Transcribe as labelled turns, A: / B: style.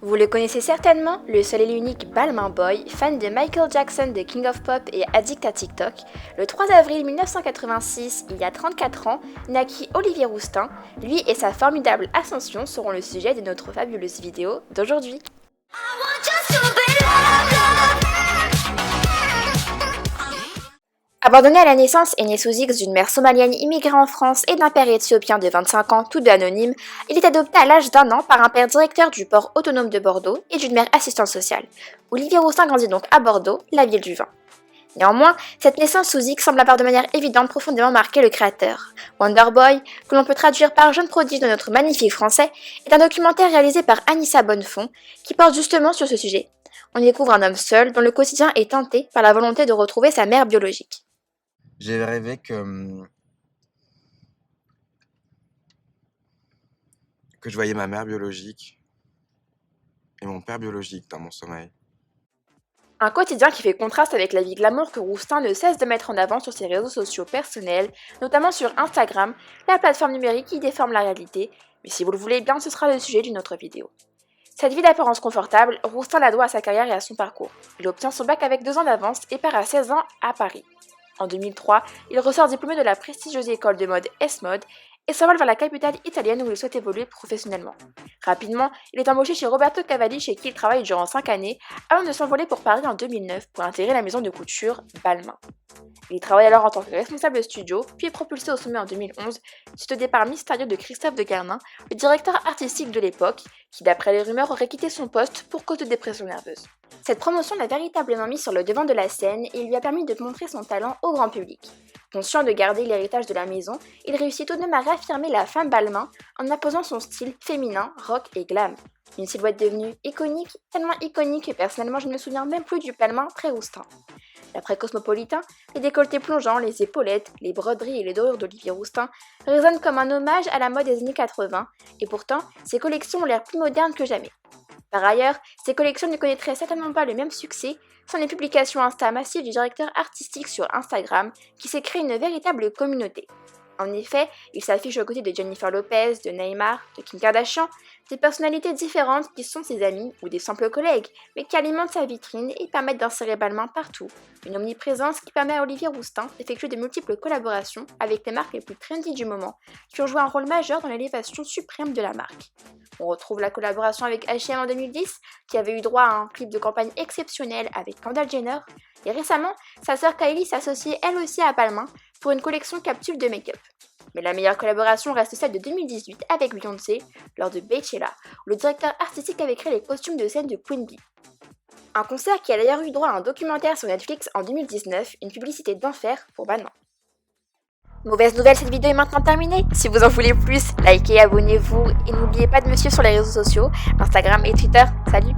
A: Vous le connaissez certainement, le seul et l'unique Balmain Boy, fan de Michael Jackson de King of Pop et addict à TikTok. Le 3 avril 1986, il y a 34 ans, naquit Olivier Rousteing. Lui et sa formidable ascension seront le sujet de notre fabuleuse vidéo d'aujourd'hui. Abandonné à la naissance et né sous X d'une mère somalienne immigrée en France et d'un père éthiopien de 25 ans, tous deux anonymes, il est adopté à l'âge d'1 an par un père directeur du port autonome de Bordeaux et d'une mère assistante sociale. Olivier Rousteing grandit donc à Bordeaux, la ville du vin. Néanmoins, cette naissance sous X semble avoir de manière évidente profondément marqué le créateur. Wonderboy, que l'on peut traduire par Jeune prodige de notre magnifique français, est un documentaire réalisé par Anissa Bonnefond qui porte justement sur ce sujet. On y découvre un homme seul dont le quotidien est teinté par la volonté de retrouver sa mère biologique.
B: J'ai rêvé que je voyais ma mère biologique et mon père biologique dans mon sommeil.
A: Un quotidien qui fait contraste avec la vie glamour que Rousteing ne cesse de mettre en avant sur ses réseaux sociaux personnels, notamment sur Instagram, la plateforme numérique qui déforme la réalité, mais si vous le voulez bien, ce sera le sujet d'une autre vidéo. Cette vie d'apparence confortable, Rousteing la doit à sa carrière et à son parcours. Il obtient son bac avec 2 ans d'avance et part à 16 ans à Paris. En 2003, il ressort diplômé de la prestigieuse école de mode S-Mode et s'envole vers la capitale italienne où il souhaite évoluer professionnellement. Rapidement, il est embauché chez Roberto Cavalli chez qui il travaille durant 5 années avant de s'envoler pour Paris en 2009 pour intégrer la maison de couture Balmain. Il y travaille alors en tant que responsable studio, puis est propulsé au sommet en 2011 suite au départ mystérieux de Christophe de Guernin, le directeur artistique de l'époque, qui d'après les rumeurs aurait quitté son poste pour cause de dépression nerveuse. Cette promotion l'a véritablement mis sur le devant de la scène et lui a permis de montrer son talent au grand public. Conscient de garder l'héritage de la maison, il réussit tout de même à réaffirmer la femme Balmain en imposant son style féminin, rock et glam. Une silhouette devenue iconique, tellement iconique que personnellement je ne me souviens même plus du Balmain pré-Rousteing. D'après Cosmopolitan, les décolletés plongeants, les épaulettes, les broderies et les dorures d'Olivier Rousteing résonnent comme un hommage à la mode des années 80, et pourtant, ces collections ont l'air plus modernes que jamais. Par ailleurs, ces collections ne connaîtraient certainement pas le même succès sans les publications Insta massives du directeur artistique sur Instagram qui s'est créé une véritable communauté. En effet, il s'affiche aux côtés de Jennifer Lopez, de Neymar, de Kim Kardashian, des personnalités différentes qui sont ses amis ou des simples collègues, mais qui alimentent sa vitrine et permettent d'insérer Balmain partout. Une omniprésence qui permet à Olivier Rousteing d'effectuer de multiples collaborations avec les marques les plus trendy du moment, qui ont joué un rôle majeur dans l'élévation suprême de la marque. On retrouve la collaboration avec H&M en 2010, qui avait eu droit à un clip de campagne exceptionnel avec Kendall Jenner, et récemment, sa sœur Kylie s'associait elle aussi à Balmain pour une collection capsule de make-up. Mais la meilleure collaboration reste celle de 2018 avec Beyoncé, lors de Beychella, où le directeur artistique avait créé les costumes de scène de Queen Bee. Un concert qui a d'ailleurs eu droit à un documentaire sur Netflix en 2019, une publicité d'enfer pour Balmain. Mauvaise nouvelle, cette vidéo est maintenant terminée. Si vous en voulez plus, likez, abonnez-vous et n'oubliez pas de me suivre sur les réseaux sociaux, Instagram et Twitter. Salut!